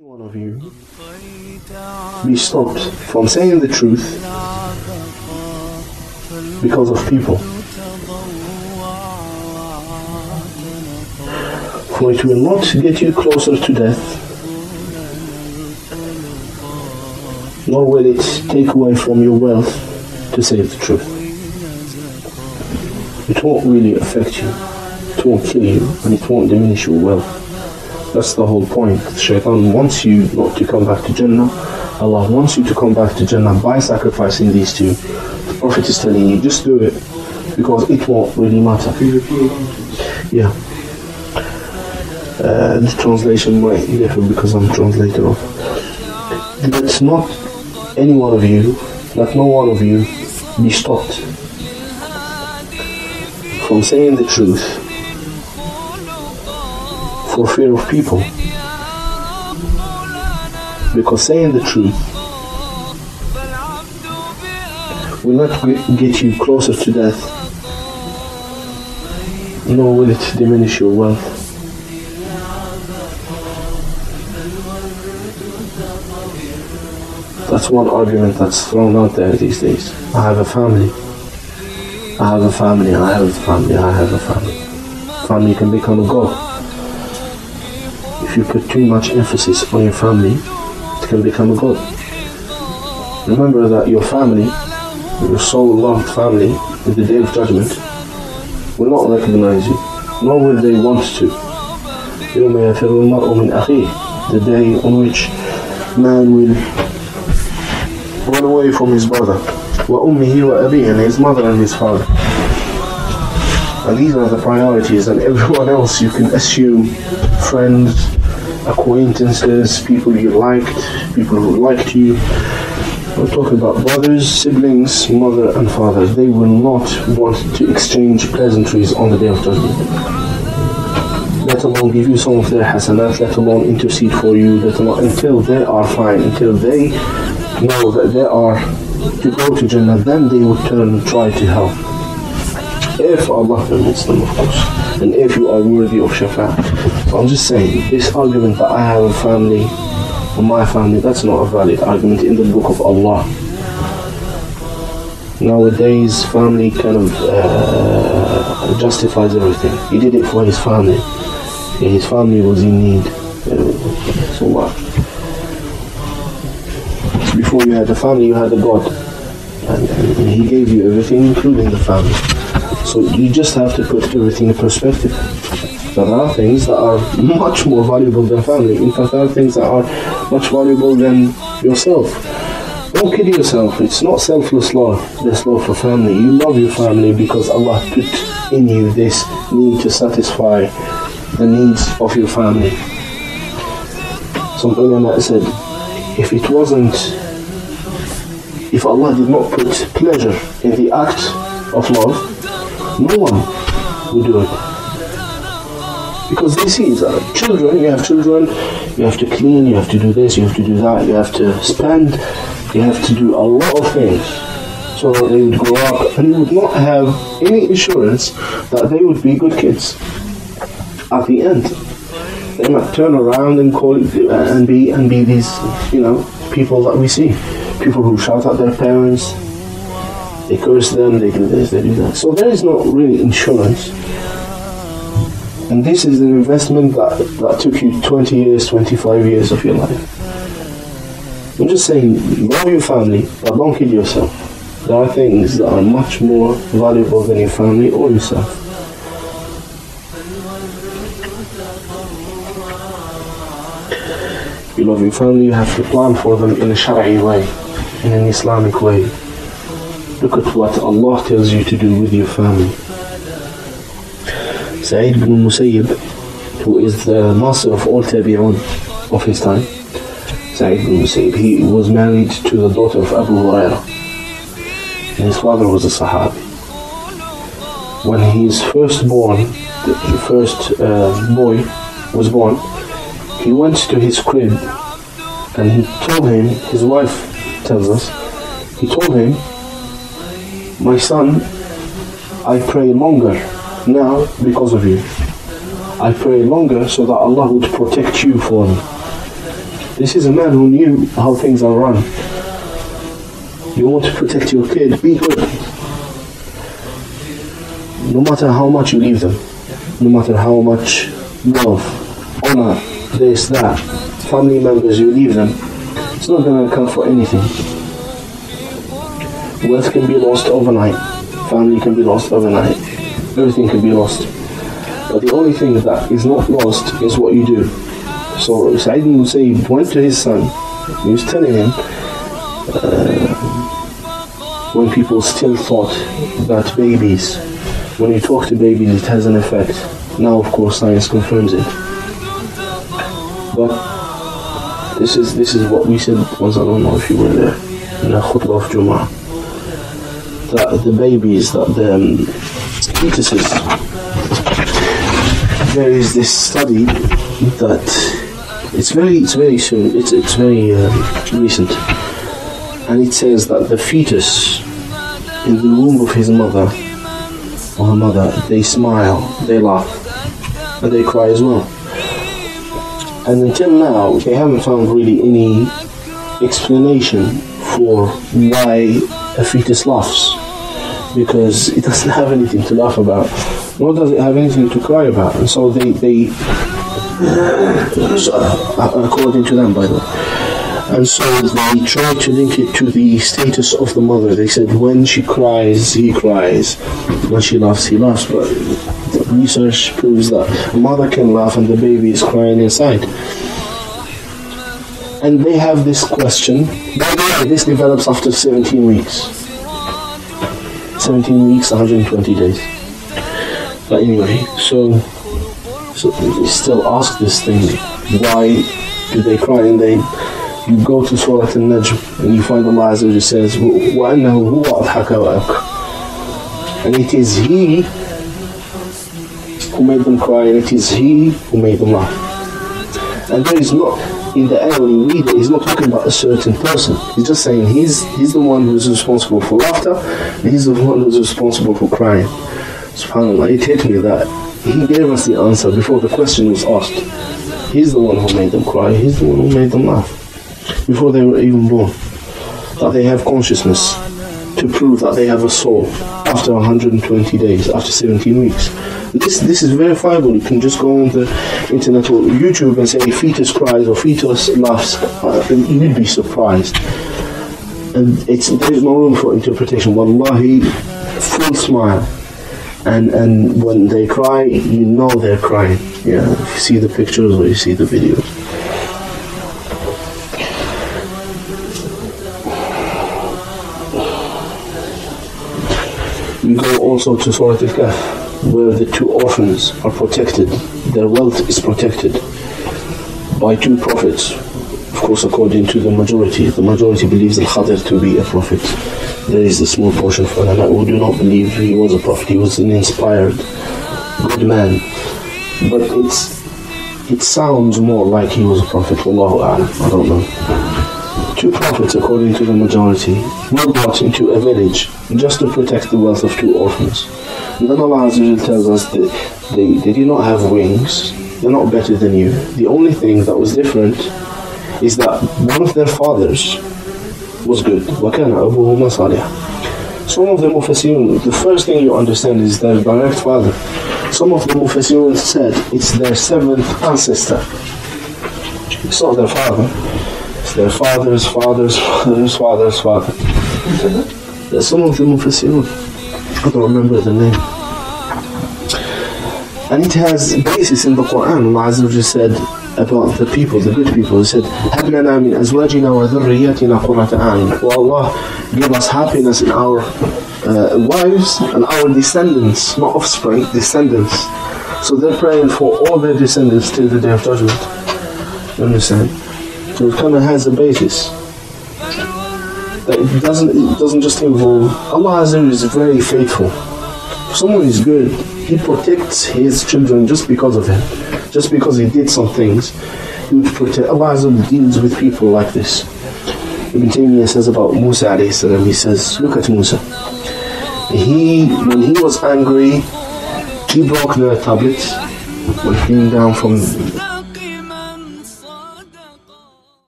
One of you be stopped from saying the truth because of people. For it will not get you closer to death, nor will it take away from your wealth to say the truth. It won't really affect you, it won't kill you, and it won't diminish your wealth. That's the whole point. Shaitan wants you not to come back to Jannah. Allah wants you to come back to Jannah by sacrificing these two. The Prophet is telling you, just do it, because it won't really matter. Yeah. The translation might differ because I'm translator of. Let not any one of you, let no one of you be stopped from saying the truth for fear of people, because saying the truth will not get you closer to death, nor will it diminish your wealth. That's one argument that's thrown out there these days. I have a family, I have a family, I have a family, I have a family. Family can become a god. If you put too much emphasis on your family, it can become a god. Remember that your family, your soul-loved family, in the Day of Judgment, will not recognize you, nor will they want to. يَوْمَ يَفِرُّ الْمَرْءُ مِنْ أَخِيهِ, the day on which man will run away from his brother, وَأُمِّهِ وَأَبِيهِ, and his mother and his father. And these are the priorities, and everyone else you can assume, friends, acquaintances, people you liked, people who liked you. We're talking about brothers, siblings, mother and father. They will not want to exchange pleasantries on the Day of Judgment. Let alone give you some of their hasanat, let alone intercede for you, let alone, until they are fine, until they know that they are to go to Jannah, then they will turn and try to help. If Allah permits them, of course, and if you are worthy of shafa'ah. So I'm just saying, this argument that I have a family, or my family, that's not a valid argument in the book of Allah. Nowadays, family kind of justifies everything. He did it for his family. Yeah, his family was in need. So what? Before you had a family, you had a God. And he gave you everything, including the family. So you just have to put everything in perspective. There are things that are much more valuable than family. In fact, there are things that are much valuable than yourself. Don't kid yourself. It's not selfless love, this love for family. You love your family because Allah put in you this need to satisfy the needs of your family. Some ulama said, if Allah did not put pleasure in the act of love, no one would do it. Because they see that children, you have to clean, you have to do this, you have to do that, you have to spend, you have to do a lot of things. So they would grow up and you would not have any assurance that they would be good kids. At the end, they might turn around and call it and be these, people that we see. People who shout at their parents, they curse them, they do this, they do that. So there is not really insurance. And this is an investment that took you 20 years, 25 years of your life. I'm just saying, love your family, but don't kid yourself. There are things that are much more valuable than your family or yourself. You love your family, you have to plan for them in a Shari'i way, in an Islamic way. Look at what Allah tells you to do with your family. Sa'id ibn Musayyib, who is the master of all tabi'un of his time, Sa'id ibn Musayyib, he was married to the daughter of Abu Hurairah, and his father was a Sahabi. When his firstborn, the first boy was born, he went to his crib and he told him, his wife tells us, he told him, my son, I pray longer now because of you. I pray longer so that Allah would protect you for me. This is a man who knew how things are run. You want to protect your kid, be good. No matter how much you leave them, no matter how much love, honor, this, that, family members you leave them, it's not going to account for anything. Wealth can be lost overnight, family can be lost overnight, everything can be lost. But the only thing that is not lost is what you do. So Sa'id ibn Musayyib went to his son, he was telling him, when people still thought that babies, when you talk to babies it has an effect. Now of course science confirms it. But this is what we said once, I don't know if you were there, in the khutbah of Jum'ah, that the babies, that the fetuses, there is this study that it's very recent, and it says that the fetus in the womb of his mother or her mother, they smile, they laugh, and they cry as well. And until now, they haven't found really any explanation for why a fetus laughs, because it doesn't have anything to laugh about, nor does it have anything to cry about. And so they according to them, by the way, and so they tried to link it to the status of the mother. They said when she cries, he cries, when she laughs, he laughs. But research proves that a mother can laugh and the baby is crying inside. And they have this question. By the way, this develops after 17 weeks. 17 weeks, 120 days. But anyway, so they still ask this thing, why do they cry? And you go to Surah Al-Najm and you find Allah Azza wa Jalla says, وَأَنَّهُ هُوَ أَضْحَكَ وَأَبْكَى. And it is He who made them cry, and it is He who made them laugh. And there is not, in the ayah when you read it, he's not talking about a certain person. He's just saying he's the one who's responsible for laughter, and he's the one who's responsible for crying. SubhanAllah, it hit me that he gave us the answer before the question was asked. He's the one who made them cry, he's the one who made them laugh, before they were even born. That they have consciousness, to prove that they have a soul, after 120 days, after 17 weeks. This is verifiable. You can just go on the internet or YouTube and say fetus cries or fetus laughs, you'd be surprised. And there is no room for interpretation. Wallahi, full smile. And when they cry, you know they're crying. Yeah, if you see the pictures or you see the videos. We go also to Surah Al-Kahf, where the two orphans are protected. Their wealth is protected by two prophets. Of course, according to the majority. The majority believes Al-Qadar to be a prophet. There is a small portion of ulama who do not believe he was a prophet. He was an inspired, good man. But it sounds more like he was a prophet. Wallahu a'lam. I don't know. Two prophets, according to the majority, were brought into a village just to protect the wealth of two orphans. And then Allah Azza wa Jalla tells us that they do not have wings. They're not better than you. The only thing that was different is that one of their fathers was good. وَكَانَ أَبُوهُمَا صَالِحًا. Some of the Mufassirun, the first thing you understand is their direct father. Some of the Mufassirun said it's their seventh ancestor. It's not their father. It's their father's father's father's father's father. There's some of the Mufassirun, I don't remember the name. And it has basis in the Quran. Allah Azza wa Jalla said about the people, the good people. He said, هَبْ لَنَا مِنْ أَزْوَاجِنَا وَذُرِّيَّاتِنَا قُرَّةَ أَعْيُنٍ. Oh Allah, give us happiness in our wives and our descendants, not offspring, descendants. So they're praying for all their descendants till the Day of Judgment. You understand? So it kind of has a basis. That it doesn't just involve. Allah Azza wa Jalla is very faithful. If someone is good, He protects His children just because of him. Just because he did some things, He would protect. Allah Azza wa Jalla deals with people like this. Ibn Taymiyyah says about Musa alayhi salam, he says, look at Musa. When he was angry, he broke the tablets when he came down from